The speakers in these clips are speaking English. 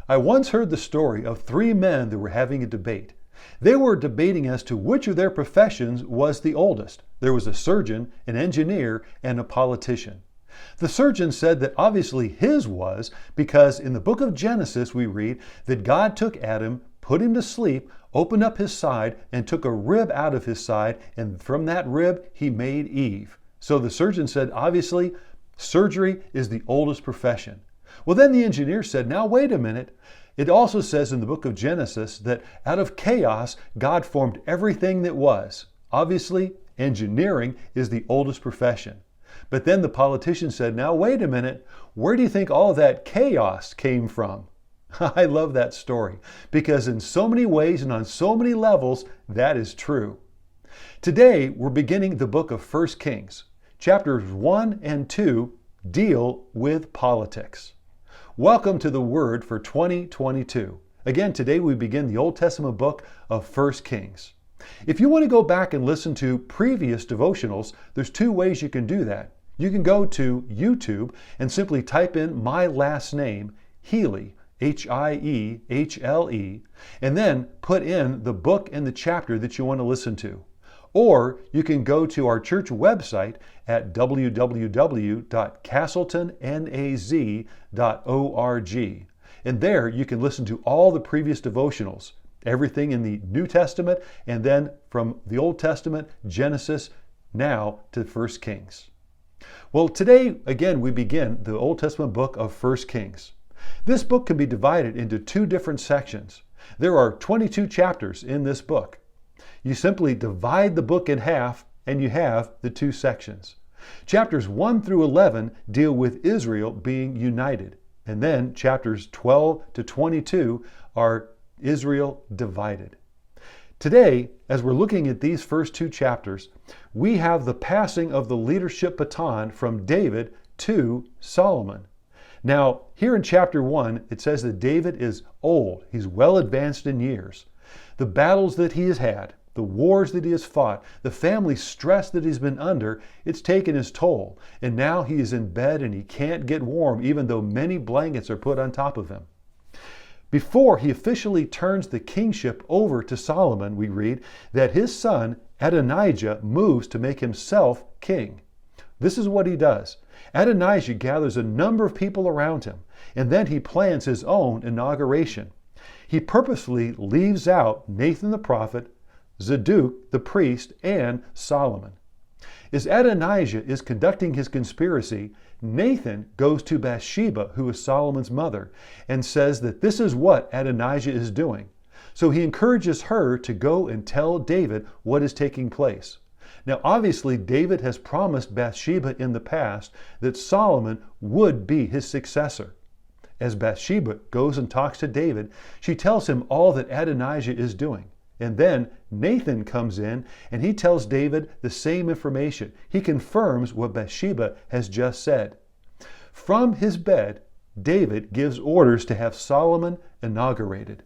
I once heard the story of three men that were having a debate. They were debating as to which of their professions was the oldest. There was a surgeon, an engineer, and a politician. The surgeon said that obviously his was because in the book of Genesis we read that God took Adam, put him to sleep, opened up his side, and took a rib out of his side, and from that rib he made Eve. So the surgeon said, obviously, surgery is the oldest profession. Well, then the engineer said, now wait a minute. It also says in the book of Genesis that out of chaos, God formed everything that was. Obviously, engineering is the oldest profession. But then the politician said, now wait a minute, where do you think all that chaos came from? I love that story because in so many ways and on so many levels, that is true. Today, we're beginning the book of 1 Kings. Chapters 1 and 2 deal with politics. Welcome to the Word for 2022. Again, today we begin the Old Testament book of 1 Kings. If you want to go back and listen to previous devotionals, there's two ways you can do that. You can go to YouTube and simply type in my last name, Hiele, H-I-E-H-L-E, and then put in the book and the chapter that you want to listen to. Or you can go to our church website at www.castletonnaz.org. And there you can listen to all the previous devotionals, everything in the New Testament, and then from the Old Testament, Genesis, now to 1 Kings. Well, today, again, we begin the Old Testament book of 1 Kings. This book can be divided into two different sections. There are 22 chapters in this book. You simply divide the book in half and you have the two sections. Chapters 1 through 11 deal with Israel being united. And then chapters 12 to 22 are Israel divided. Today, as we're looking at these first two chapters, we have the passing of the leadership baton from David to Solomon. Now, here in chapter 1, it says that David is old. He's well advanced in years. The battles that he has had, the wars that he has fought, the family stress that he's been under, it's taken his toll. And now he is in bed and he can't get warm, even though many blankets are put on top of him. Before he officially turns the kingship over to Solomon, we read that his son Adonijah moves to make himself king. This is what he does. Adonijah gathers a number of people around him, and then he plans his own inauguration. He purposely leaves out Nathan the prophet, Zadok the priest, and Solomon. As Adonijah is conducting his conspiracy, Nathan goes to Bathsheba, who is Solomon's mother, and says that this is what Adonijah is doing. So he encourages her to go and tell David what is taking place. Now, obviously, David has promised Bathsheba in the past that Solomon would be his successor. As Bathsheba goes and talks to David, she tells him all that Adonijah is doing. And then Nathan comes in and he tells David the same information. He confirms what Bathsheba has just said. From his bed, David gives orders to have Solomon inaugurated.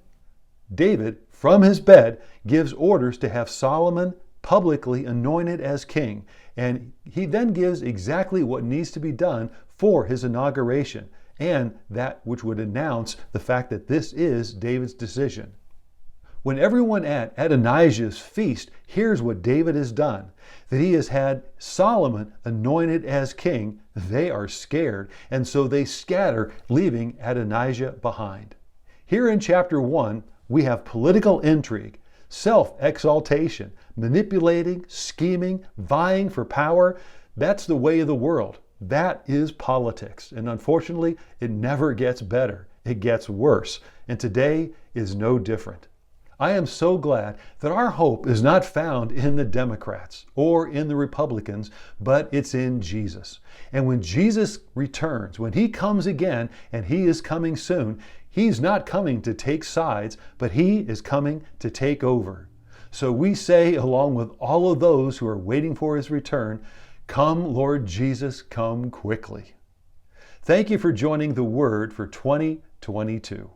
David, from his bed, gives orders to have Solomon publicly anointed as king. And he then gives exactly what needs to be done for his inauguration and that which would announce the fact that this is David's decision. When everyone at Adonijah's feast hears what David has done, that he has had Solomon anointed as king, they are scared, and so they scatter, leaving Adonijah behind. Here in chapter 1, we have political intrigue, self-exaltation, manipulating, scheming, vying for power. That's the way of the world. That is politics. And unfortunately, it never gets better. It gets worse. And today is no different. I am so glad that our hope is not found in the Democrats or in the Republicans, but it's in Jesus. And when Jesus returns, when he comes again, and he is coming soon, he's not coming to take sides, but he is coming to take over. So we say, along with all of those who are waiting for his return, "Come, Lord Jesus, come quickly." Thank you for joining the Word for 2022.